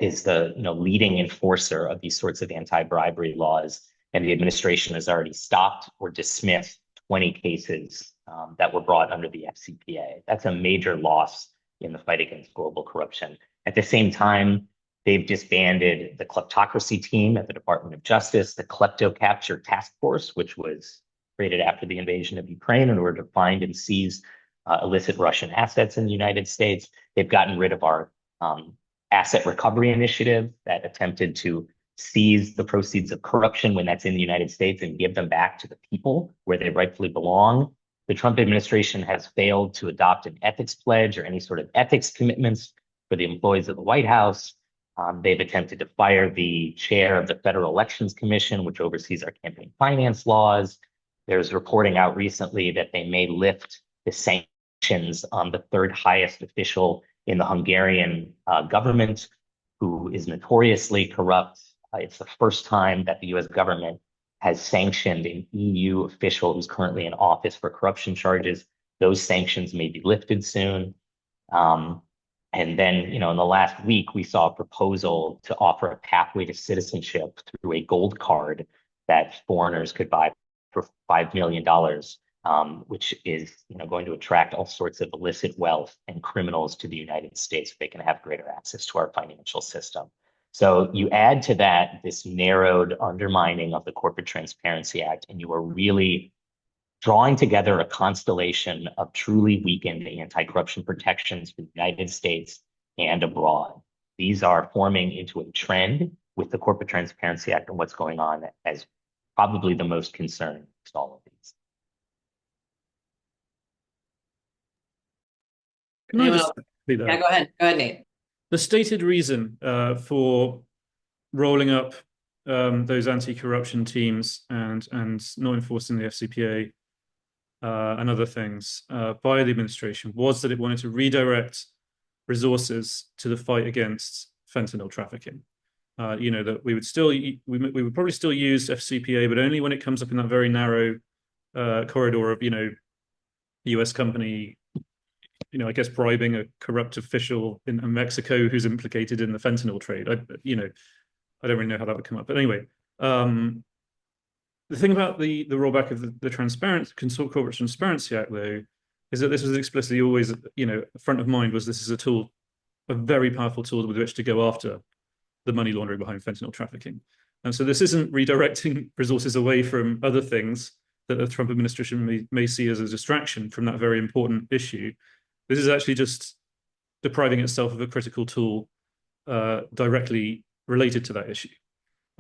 is the leading enforcer of these sorts of anti-bribery laws, and the administration has already stopped or dismissed 20 cases that were brought under the FCPA. That's a major loss in the fight against global corruption. At the same time, they've disbanded the kleptocracy team at the Department of Justice, the klepto capture task force, which was created after the invasion of Ukraine in order to find and seize illicit Russian assets in the United States. They've gotten rid of our asset recovery initiative that attempted to seize the proceeds of corruption when that's in the United States and give them back to the people where they rightfully belong. The Trump administration has failed to adopt an ethics pledge or any sort of ethics commitments for the employees of the White House. They've attempted to fire the chair of the Federal Elections Commission, which oversees our campaign finance laws. There's reporting out recently that they may lift the sanctions on the third highest official in the Hungarian government, who is notoriously corrupt. It's the first time that the US government has sanctioned an EU official who's currently in office for corruption charges. Those sanctions may be lifted soon. And then, in the last week, we saw a proposal to offer a pathway to citizenship through a gold card that foreigners could buy for $5 million, which is, going to attract all sorts of illicit wealth and criminals to the United States so they can have greater access to our financial system. So you add to that this narrowed undermining of the Corporate Transparency Act, and you are really drawing together a constellation of truly weakened anti-corruption protections for the United States and abroad. These are forming into a trend with the Corporate Transparency Act and what's going on as probably the most concerning amongst all of these. Can I just Yeah, go ahead. Go ahead, Nate. The stated reason for rolling up those anti-corruption teams and not enforcing the FCPA and other things by the administration was that it wanted to redirect resources to the fight against fentanyl trafficking. That we would probably still use FCPA, but only when it comes up in that very narrow corridor of U.S. company, I guess bribing a corrupt official in Mexico who's implicated in the fentanyl trade. I don't really know how that would come up, but anyway, the thing about the rollback of the Corporate Transparency Act, though, is that this was explicitly always, front of mind was this is a very powerful tool with which to go after the money laundering behind fentanyl trafficking. And so this isn't redirecting resources away from other things that the Trump administration may see as a distraction from that very important issue. This is actually just depriving itself of a critical tool directly related to that issue.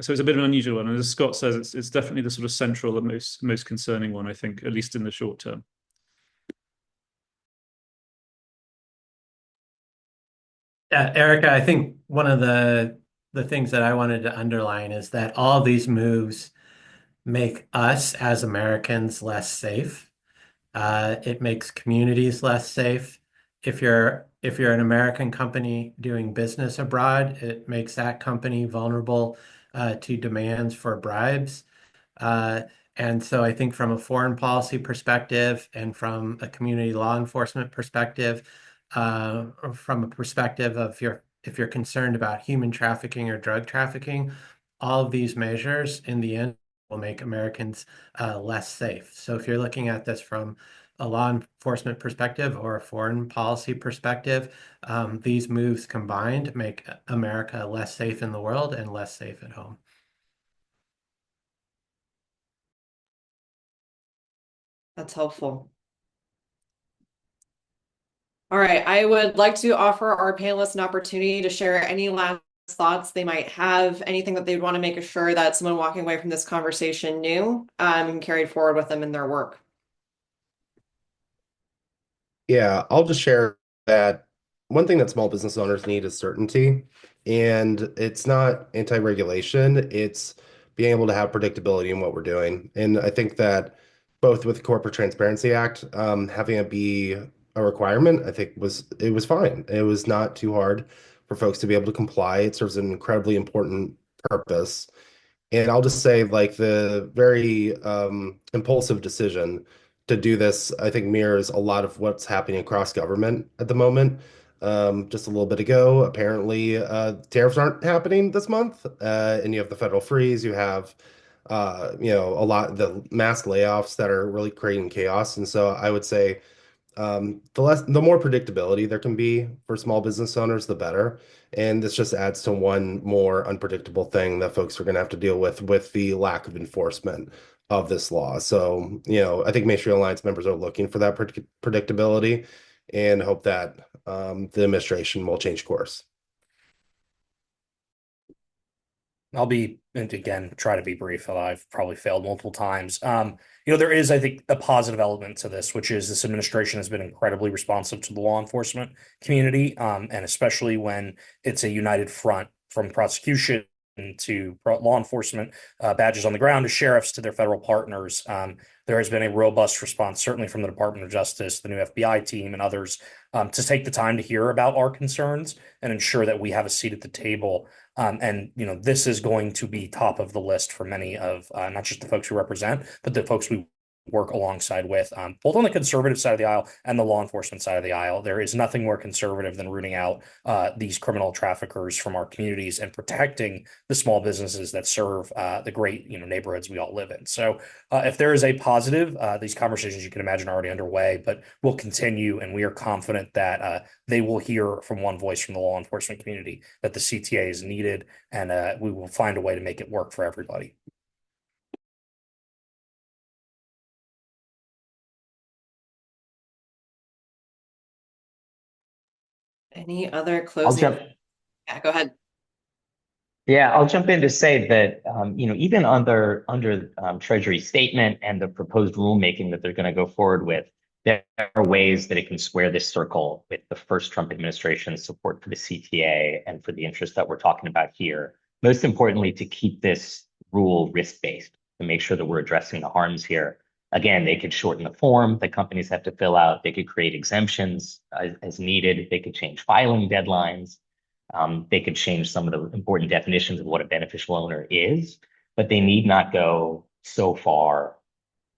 So it's a bit of an unusual one. And as Scott says, it's definitely the sort of central and most concerning one, I think, at least in the short term. Erica, I think one of the things that I wanted to underline is that all of these moves make us as Americans less safe. It makes communities less safe. If you're an American company doing business abroad, it makes that company vulnerable to demands for bribes. And so I think from a foreign policy perspective and from a community law enforcement perspective, from a perspective of if you're concerned about human trafficking or drug trafficking, all of these measures in the end will make Americans less safe. So if you're looking at this from a law enforcement perspective or a foreign policy perspective, these moves combined make America less safe in the world and less safe at home. That's helpful. All right, I would like to offer our panelists an opportunity to share any last thoughts they might have, anything that they'd want to make sure that someone walking away from this conversation knew and carried forward with them in their work. Yeah, I'll just share that one thing that small business owners need is certainty. And it's not anti-regulation, it's being able to have predictability in what we're doing. And I think that both with the Corporate Transparency Act, having it be a requirement, I think it was fine. It was not too hard for folks to be able to comply. It serves an incredibly important purpose. And I'll just say, like, the very impulsive decision to do this, I think, mirrors a lot of what's happening across government at the moment. Just a little bit ago, apparently, tariffs aren't happening this month, and you have the federal freeze. You have, a lot the mass layoffs that are really creating chaos. And so I would say the more predictability there can be for small business owners, the better. And this just adds to one more unpredictable thing that folks are going to have to deal with the lack of enforcement of this law. So, I think Main Street Alliance members are looking for that predictability and hope that the administration will change course. I'll be, and again, try to be brief. I've probably failed multiple times. There is, I think, a positive element to this, which is this administration has been incredibly responsive to the law enforcement community, and especially when it's a united front from prosecution to law enforcement, badges on the ground to sheriffs to their federal partners. There has been a robust response, certainly from the Department of Justice, the new FBI team, and others, to take the time to hear about our concerns and ensure that we have a seat at the table. This is going to be top of the list for many of not just the folks we represent, but the folks we work alongside with, both on the conservative side of the aisle and the law enforcement side of the aisle. There is nothing more conservative than rooting out these criminal traffickers from our communities and protecting the small businesses that serve the great neighborhoods we all live in. So if there is a positive, these conversations you can imagine are already underway, but will continue, and we are confident that they will hear from one voice from the law enforcement community that the CTA is needed, and we will find a way to make it work for everybody. Any other closing? Yeah, go ahead. Yeah, I'll jump in to say that even under Treasury statement and the proposed rulemaking that they're going to go forward with, there are ways that it can square this circle with the first Trump administration's support for the CTA and for the interests that we're talking about here. most importantly, to keep this rule risk-based, to make sure that we're addressing the harms here. Again, they could shorten the form that companies have to fill out. They could create exemptions as needed. They could change filing deadlines. They could change some of the important definitions of what a beneficial owner is, but they need not go so far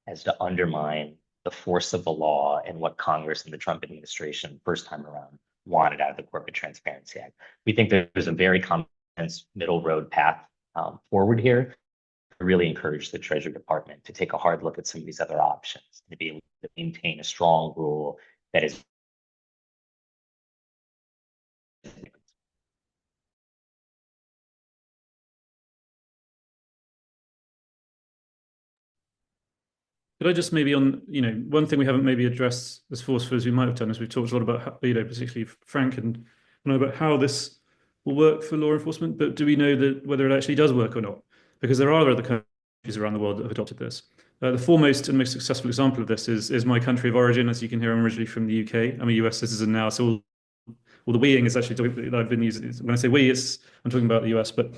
as to undermine the force of the law and what Congress and the Trump administration first time around wanted out of the Corporate Transparency Act. We think there's a very common sense middle road path forward here. I really encourage the Treasury Department to take a hard look at some of these other options and to be able to maintain a strong rule that is. Could I just maybe on, one thing we haven't maybe addressed as forcefully as we might have done is we've talked a lot about, how, particularly Frank and know about how this will work for law enforcement, but do we know that whether it actually does work or not? Because there are other countries around the world that have adopted this. The foremost and most successful example of this is my country of origin. As you can hear, I'm originally from the UK. I'm a US citizen now, so all the weing is actually that I've been using. When I say we, I'm talking about the US, but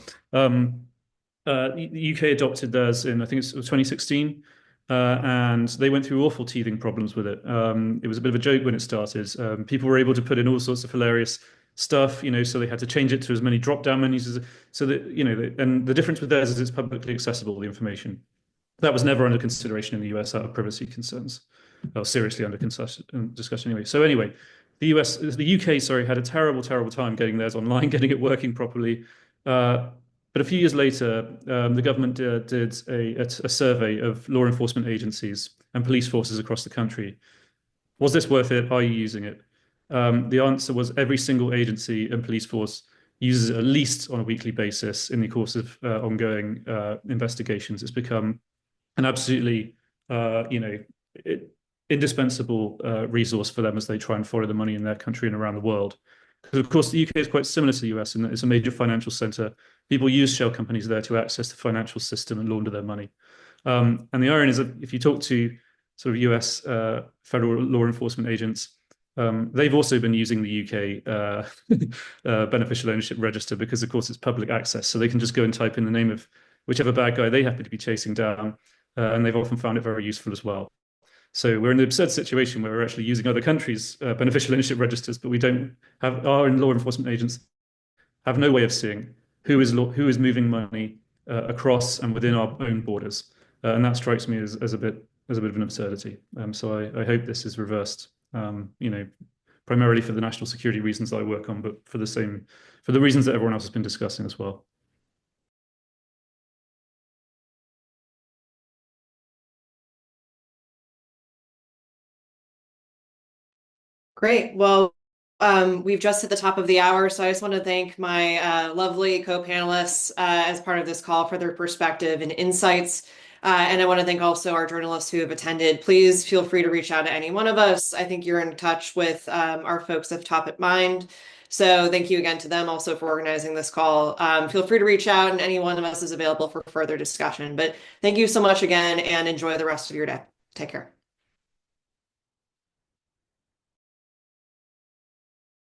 the UK adopted theirs in, I think it's 2016. And they went through awful teething problems with it. It was a bit of a joke when it started. People were able to put in all sorts of hilarious stuff, so they had to change it to as many drop-down menus as so that, and the difference with theirs is it's publicly accessible, the information. That was never under consideration in the US out of privacy concerns. Well, seriously under discussion anyway. So anyway, the UK, sorry, had a terrible, terrible time getting theirs online, getting it working properly. But a few years later, the government did a survey of law enforcement agencies and police forces across the country. Was this worth it? Are you using it? The answer was every single agency and police force uses it at least on a weekly basis in the course of ongoing investigations. It's become an absolutely, indispensable resource for them as they try and follow the money in their country and around the world. Because of course the UK is quite similar to the US in that it's a major financial center. People use shell companies there to access the financial system and launder their money. And the irony is that if you talk to sort of US federal law enforcement agents, they've also been using the UK beneficial ownership register because of course it's public access. So they can just go and type in the name of whichever bad guy they happen to be chasing down. And they've often found it very useful as well. So we're in an absurd situation where we're actually using other countries' beneficial ownership registers, but we don't have our law enforcement agents have no way of seeing who is moving money across and within our own borders, and that strikes me as a bit of an absurdity. So I hope this is reversed. Primarily for the national security reasons that I work on, but for the reasons that everyone else has been discussing as well. Great. Well, we've just hit the top of the hour, so I just want to thank my lovely co-panelists as part of this call for their perspective and insights. And I want to thank also our journalists who have attended. Please feel free to reach out to any one of us. I think you're in touch with our folks of Top of Mind. So thank you again to them also for organizing this call. Feel free to reach out and any one of us is available for further discussion. But thank you so much again and enjoy the rest of your day. Take care.